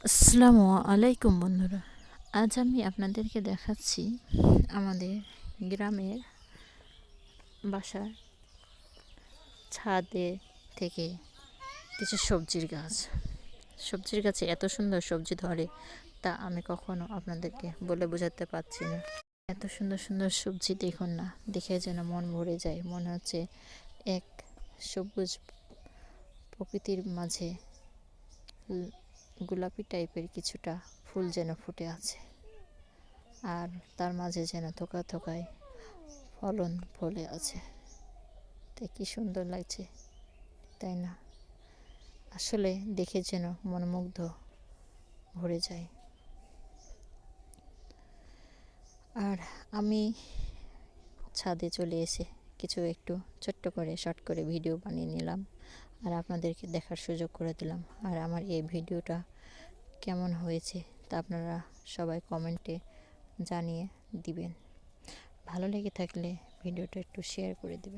আসসালামু আলাইকুম বন্ধুরা। আজ আমি আপনাদেরকে দেখাচ্ছি আমাদের গ্রামের বাসার ছাদে থেকে কিছু সবজির গাছ। সবজির গাছে এত সুন্দর সবজি ধরে তা আমি কখনো আপনাদেরকে বলে বোঝাতে পারছি না। এত সুন্দর সুন্দর সবজি দেখুন না, দেখে যেন মন ভরে যায়। মনে হচ্ছে এক সবুজ প্রকৃতির মাঝে গোলাপি টাইপের কিছুটা ফুল যেন ফুটে আছে, আর তার মাঝে যেন থোকা থোকায় ফলন ফলে আছে। তাই কি সুন্দর লাগছে, তাই না? আসলে দেখে যেন মনোমুগ্ধ ভরে যায়। আর আমি ছাদে চলে এসে কিছু একটু ছোট্ট করে শর্ট করে ভিডিও বানিয়ে নিলাম আর আপনাদেরকে দেখার সুযোগ করে দিলাম। আর আমার এই ভিডিওটা কেমন হয়েছে তা আপনারা সবাই কমেন্টে জানিয়ে দিবেন। ভালো লেগে থাকলে ভিডিওটা একটু শেয়ার করে দিবেন।